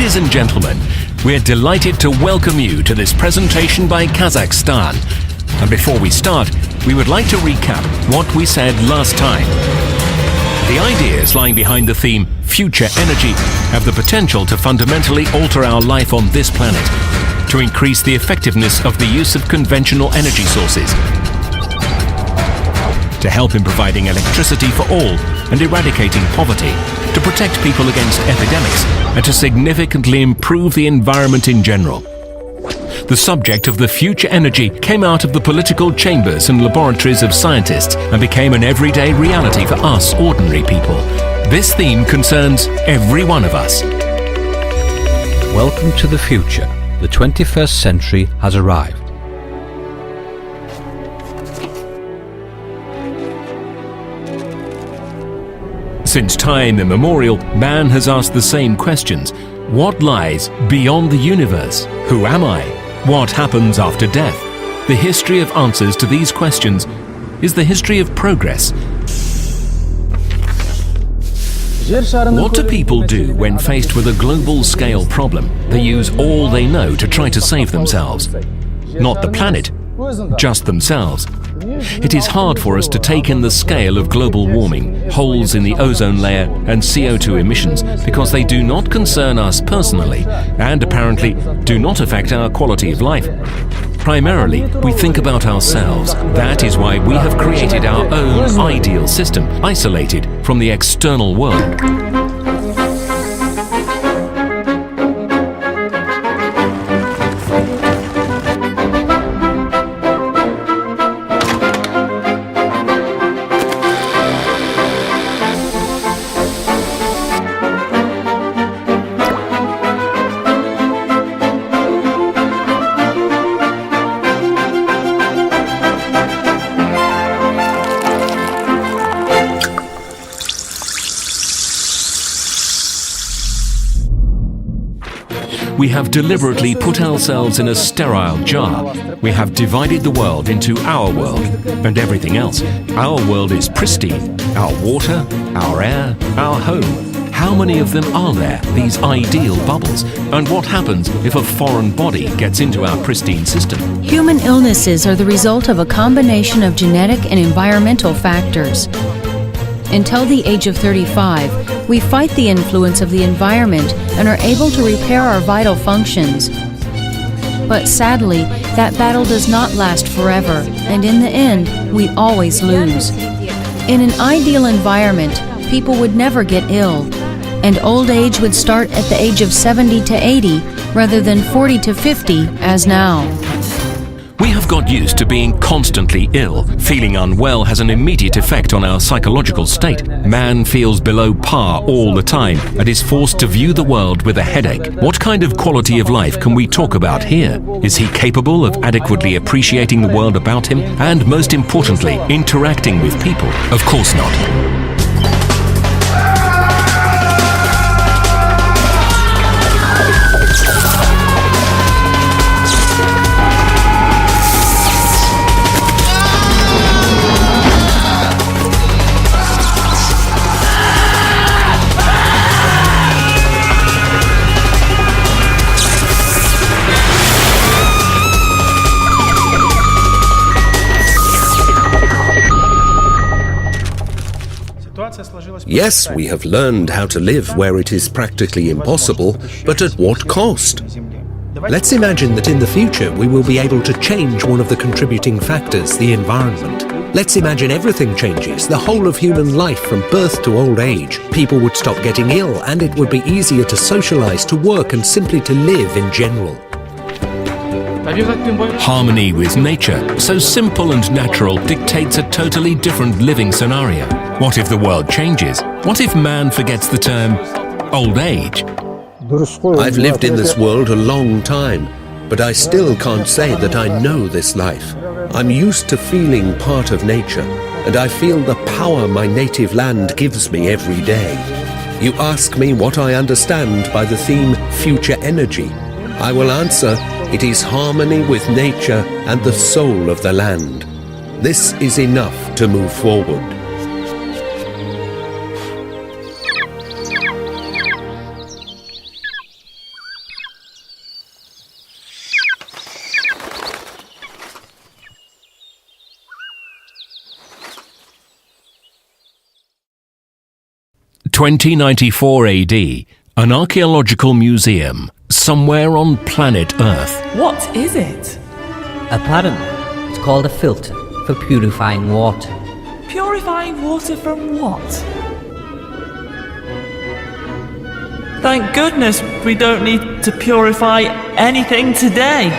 Ladies and gentlemen, we're delighted to welcome you to this presentation by Kazakhstan. And before we start, we would like to recap what we said last time. The ideas lying behind the theme Future Energy have the potential to fundamentally alter our life on this planet, to increase the effectiveness of the use of conventional energy sources, to help in providing electricity for all and eradicating poverty, to protect people against epidemics, and to significantly improve the environment in general. The subject of the future energy came out of the political chambers and laboratories of scientists and became an everyday reality for us ordinary people. This theme concerns every one of us. Welcome to the future. The 21st century has arrived. Since time immemorial, man has asked the same questions. What lies beyond the universe? Who am I? What happens after death? The history of answers to these questions is the history of progress. What do people do when faced with a global scale problem? They use all they know to try to save themselves. Not the planet, just themselves. It is hard for us to take in the scale of global warming, holes in the ozone layer and CO2 emissions because they do not concern us personally and apparently do not affect our quality of life. Primarily, we think about ourselves. That is why we have created our own ideal system, isolated from the external world. We have deliberately put ourselves in a sterile jar. We have divided the world into our world and everything else. Our world is pristine. Our water, our air, our home. How many of them are there, these ideal bubbles? And what happens if a foreign body gets into our pristine system? Human illnesses are the result of a combination of genetic and environmental factors. Until the age of 35, we fight the influence of the environment and are able to repair our vital functions. But sadly, that battle does not last forever, and in the end, we always lose. In an ideal environment, people would never get ill, and old age would start at the age of 70 to 80 rather than 40 to 50 as now. We have got used to being constantly ill. Feeling unwell has an immediate effect on our psychological state. Man feels below par all the time and is forced to view the world with a headache. What kind of quality of life can we talk about here? Is he capable of adequately appreciating the world about him and, most importantly, interacting with people? Of course not. Yes, we have learned how to live where it is practically impossible, but at what cost? Let's imagine that in the future we will be able to change one of the contributing factors, the environment. Let's imagine everything changes, the whole of human life from birth to old age. People would stop getting ill and it would be easier to socialize, to work and simply to live in general. Harmony with nature, so simple and natural, dictates a totally different living scenario. What if the world changes? What if man forgets the term old age? I've lived in this world a long time, but I still can't say that I know this life. I'm used to feeling part of nature, and I feel the power my native land gives me every day. You ask me what I understand by the theme Future Energy. I will answer, it is harmony with nature and the soul of the land. This is enough to move forward. 2094 AD, an archaeological museum somewhere on planet Earth. What is it? Apparently, it's called a filter for purifying water. Purifying water from what? Thank goodness we don't need to purify anything today.